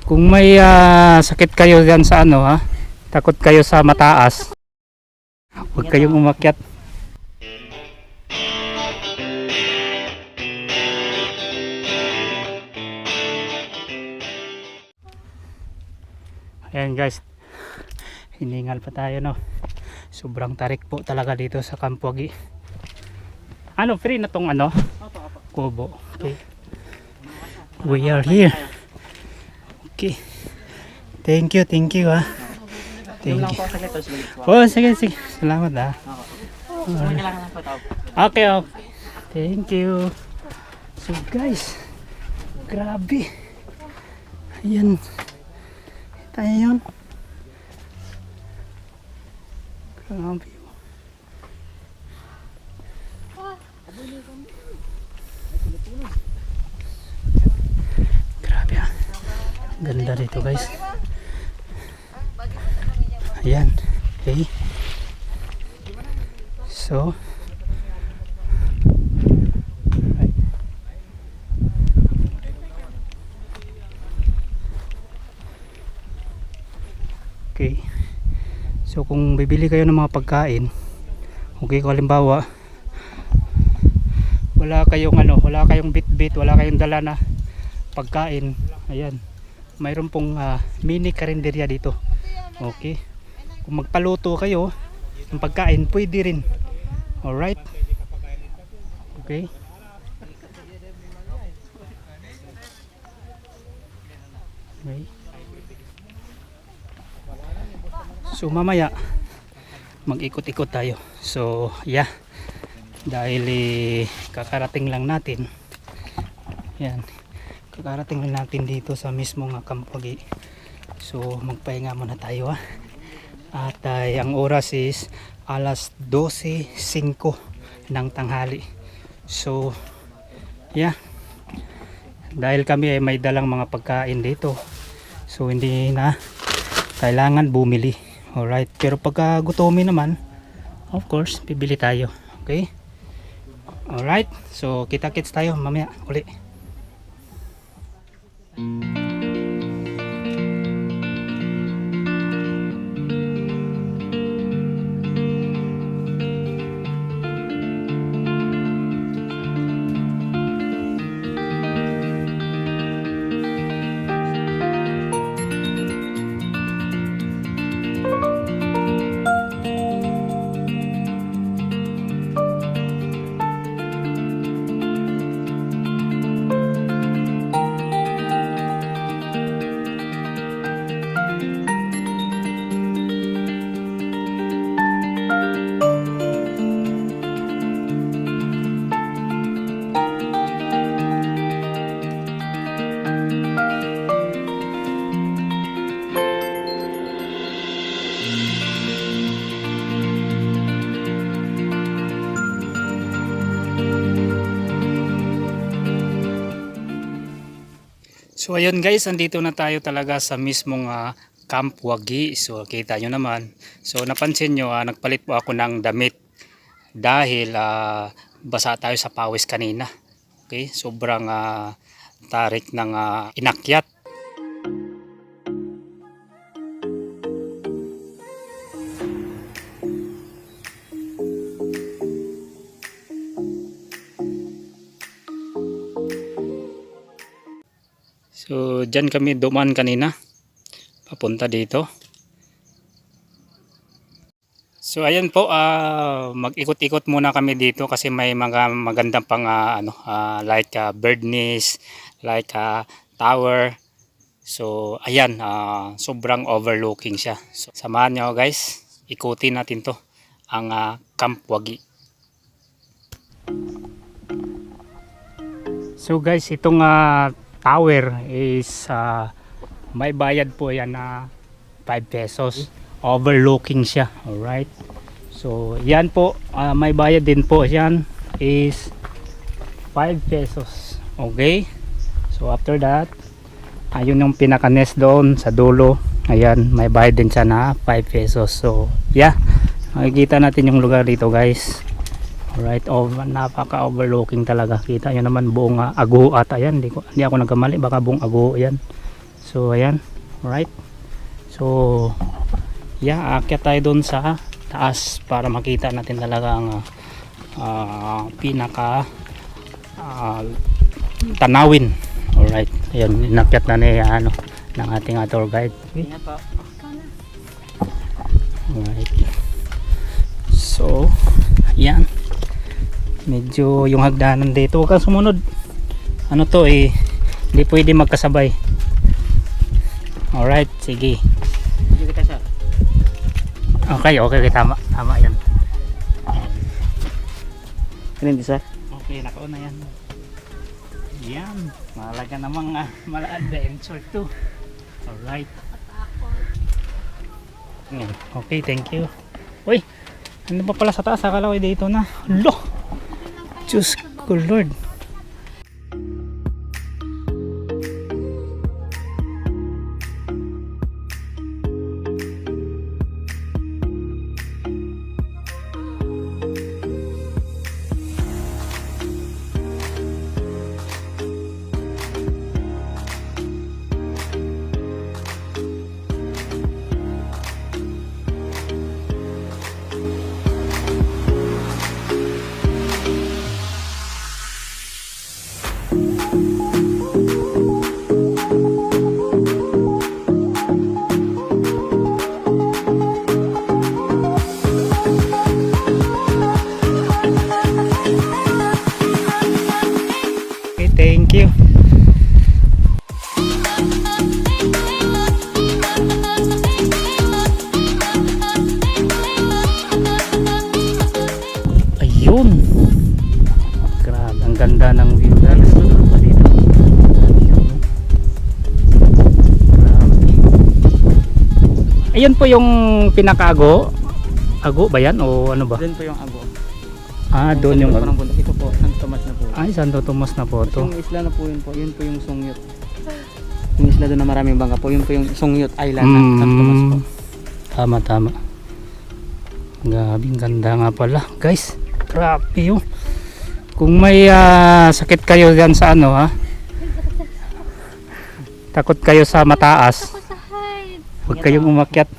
Kung may sakit kayo dyan sa ano ha, takot kayo sa mataas, huwag kayong umakyat. Ayan guys, hiningal pa tayo no. Sobrang tarik po talaga dito sa Camp Wagi. Ano, free na tong ano? Kubo. Okay. We are here. Okay. Thank you ha. Thank you. Oh, sige. Salamat ha. Okay. Thank you. So guys, grabe. Ayan. Tayo yun. Grabe. Grabe ah. Ganda dito guys. Ayan. Okay. So okay. So kung bibili kayo ng mga pagkain, okay, kung halimbawa wala kayong bit-bit, wala kayong dala na pagkain, ayan, mayroon pong mini karinderya dito. Okay, kung magpaluto kayo ng pagkain, pwede rin. Alright, okay. Okay. So mamaya mag-ikot-ikot tayo. So yeah, dahil kakarating lang natin. Yan, kakarating lang natin dito sa mismong Camp Wagi. So magpahinga muna tayo ha. At ang oras is alas 12:05 ng tanghali. So yeah, dahil kami ay may dalang mga pagkain dito, so hindi na kailangan bumili. Alright, pero pagka gutomin naman, of course, bibili tayo. Okay? Alright, so kita-kits tayo mamaya uli. So ayun guys, andito na tayo talaga sa mismong Camp Wagi. So kita nyo naman. So napansin nyo, nagpalit po ako ng damit dahil basa tayo sa pawis kanina. Okay, sobrang tarik ng inakyat. So dyan kami dumaan kanina papunta dito. So ayan po, mag-ikot-ikot muna kami dito kasi may mga magandang pang like bird nest, like tower. So ayan, sobrang overlooking siya. So samahan nyo guys, ikutin natin to, ang Camp Wagi. So guys, itong tower is may bayad po yan na 5 pesos. Overlooking siya. Alright, so yan po, may bayad din po yan is 5 pesos. Okay, so after that, ayun yung pinaka nest doon sa dulo. Ayan, may bayad din siya na 5 pesos. So yeah, makikita natin yung lugar dito guys. Alright, napaka overlooking talaga. Kita nyo naman buong Aguho at ayan, hindi ako nagkamali, baka buong Aguho yan. So ayan, right. So yeah, aakyat tayo doon sa taas para makita natin talaga ang pinaka tanawin. Alright, ayun, inakyat na ni ng ating tour guide. Alright, so yan, medyo yung hagdanan dito, huwag kang sumunod, ano to hindi pwede magkasabay. Alright, sige. Okay, tama yan. Hindi sir. Okay, nakauna yan. Yan, malaga namang mala-adventure to. Alright. Yan. Okay, thank you. Uy, ano pa pala sa taas? Akala ko dito na. Lo! Diyos ko Lord. Okay, thank you. Ayun. Grabe, ang ganda ng view guys. Ayun po yung pinakaago. Ago ba yan o ano ba? Doon po yung Ago. Doon yung Parang bundok. Ito po, Santo Tomas na po. Ay, Santo Tomas na po to. Yung isla na po yun po. Yun po yung Songyot. Yung isla doon na maraming bangka po. Yun po yung Songyot Island na Santo Tomas po. Tama. Gabing ganda nga pala, guys. Grabe yun. Kung may sakit kayo dyan sa takot kayo sa mataas, huwag kayong umakyat.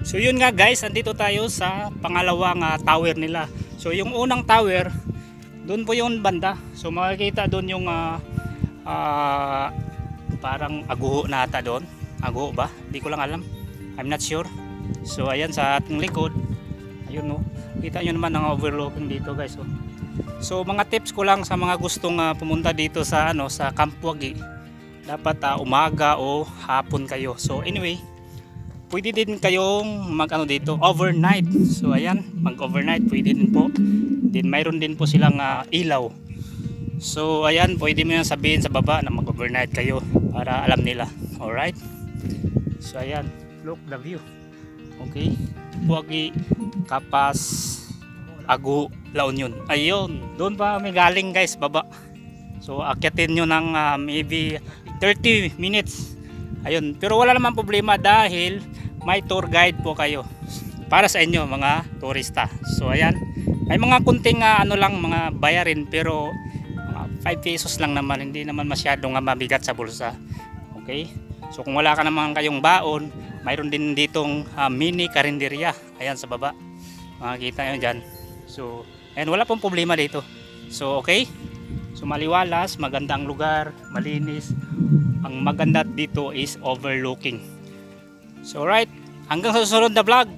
So yun nga guys, andito tayo sa pangalawang tower nila. So yung unang tower, doon po yung banda. So makikita doon yung parang aguho na ata doon. Aguho ba? Di ko lang alam. I'm not sure. So ayan sa ating likod. Ayun no. Kita nyo naman ang overlooking dito guys. Oh. So mga tips ko lang sa mga gustong pumunta dito sa sa Camp Wagi. Dapat umaga o hapon kayo. So anyway, pwede din kayong dito overnight. So ayan, mag-overnight pwede din po. Then mayroon din po silang ilaw. So ayan, pwede mo yan sabihin sa baba na mag-overnight kayo para alam nila. Alright? So ayan, look the view. Okay? Wagi, Kapas, Agu, La Union. Ayun, doon pa kami galing guys, baba. So akyatin nyo ng maybe 30 minutes. Ayun, pero wala naman problema dahil may tour guide po kayo para sa inyo mga turista. So ayan, may mga kunting mga bayarin pero mga 5 pesos lang naman, hindi naman masyadong mabigat sa bulsa. Okay? So kung wala ka naman kayong baon, mayroon din ditong mini karinderya. Ayan sa baba. Makikita nyo dyan. So, ayan, wala pong problema dito. So, okay. So, maliwalas, maganda ang lugar, malinis. Ang maganda dito is overlooking. So, alright. Hanggang sa susunod na vlog.